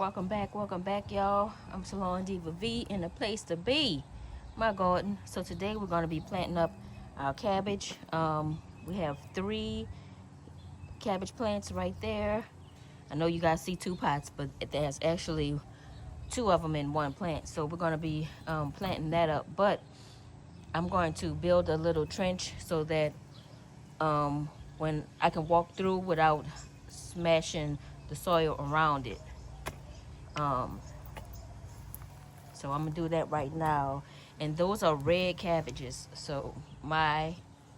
welcome back, y'all. I'm SalonDivaV in the place to be, my garden. So today we're going to be planting up our cabbage. We have 3 cabbage plants right there. I know you guys see 2 pots, but there's actually 2 of them in one plant. So we're going to be planting that up. But I'm going to build a little trench so that when I can walk through without smashing the soil around it. So I'm gonna do that right now. And those are red cabbages, so my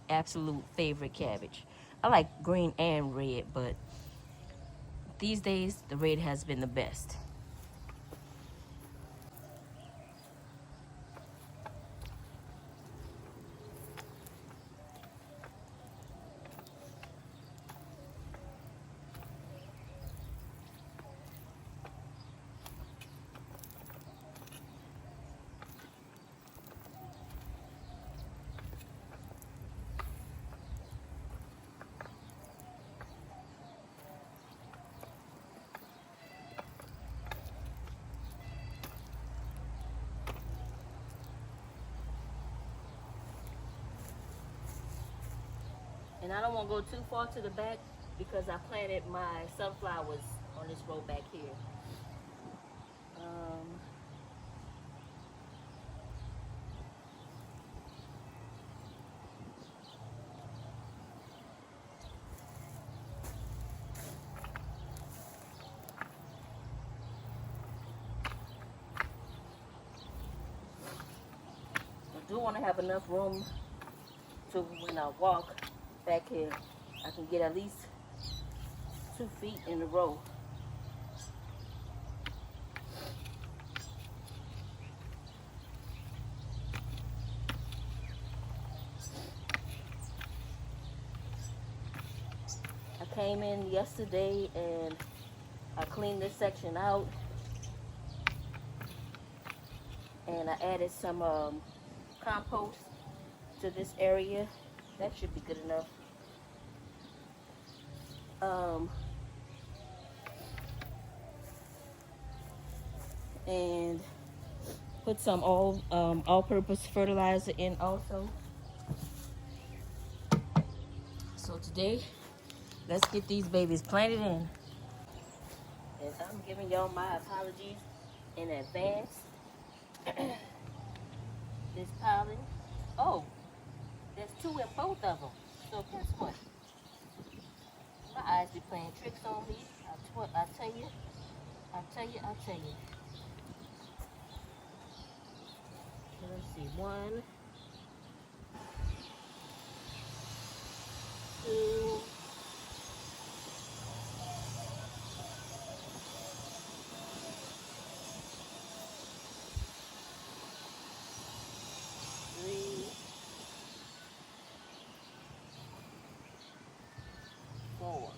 absolute favorite cabbage. I like green and red, but these days the red has been the best. And I don't want to go too far to the back because I planted my sunflowers on this row back here. I do want to have enough room to when I walk back here, I can get at least 2 feet in a row. I came in yesterday and I cleaned this section out, and I added some compost to this area. That should be good enough. And put some all-purpose fertilizer in also. So today, let's get these babies planted in. And I'm giving y'all my apologies in advance. This pollen. Oh, there's 2 in both of them. So guess what? My eyes be playing tricks on me. I tell you. Okay, let's see. 1, 2. 3, 4.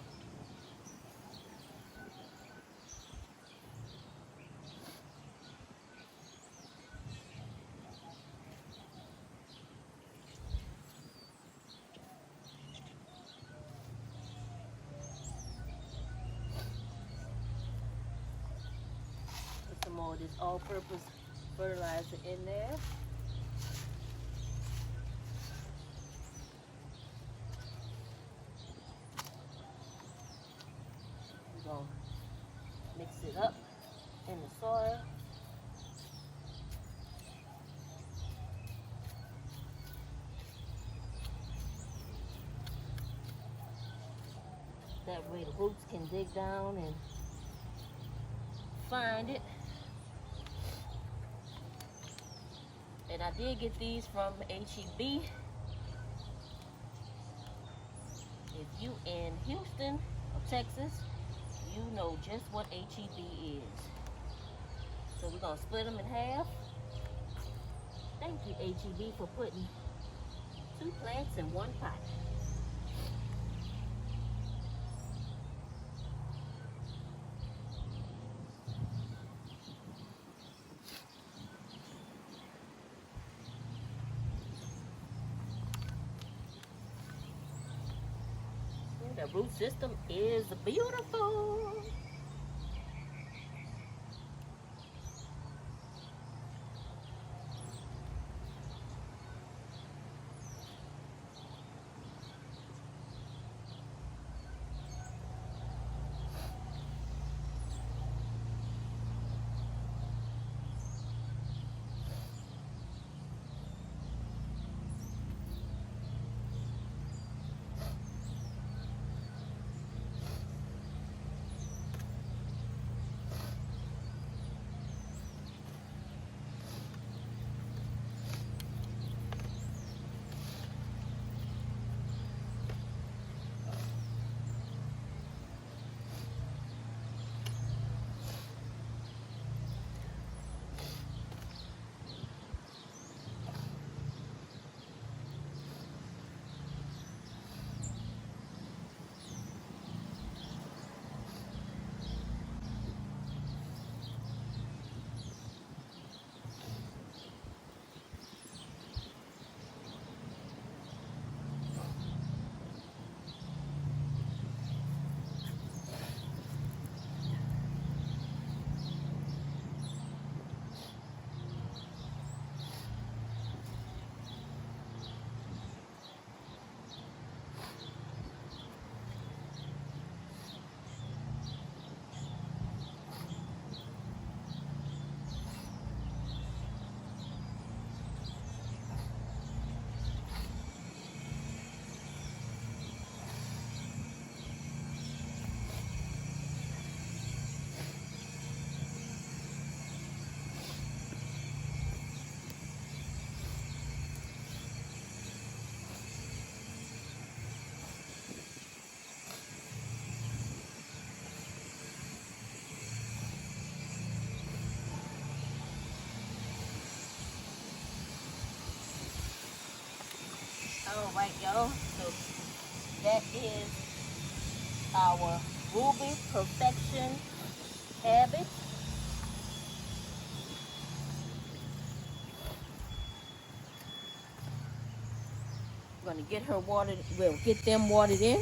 Put some more of this all-purpose fertilizer in there. We're going to mix it up in the soil. That way the roots can dig down and find it. And I did get these from HEB. If you in Houston or Texas, you know just what HEB is. So we're gonna split them in half. Thank you, HEB, for putting 2 plants in 1 pot. The root system is beautiful. Alright, y'all. So that is our Ruby Perfection cabbage. We're gonna get her watered. We'll get them watered in.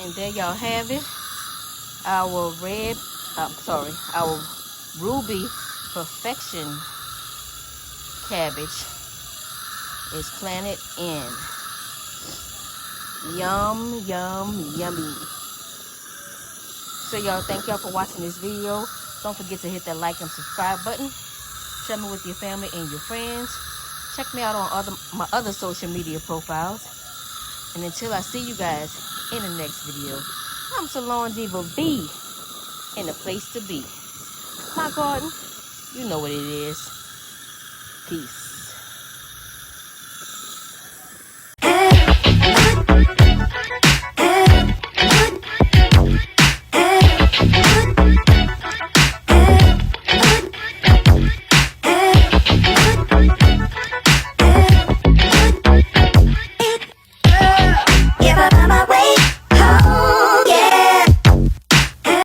And there y'all have it. Our our Ruby Perfection cabbage is planted in. Yum, yum, yummy. So y'all, thank y'all for watching this video. Don't forget to hit that like and subscribe button. Share me with your family and your friends. Check me out on my other social media profiles. And until I see you guys in the next video, I'm SalonDivaV in the place to be. My garden, you know what it is. Peace.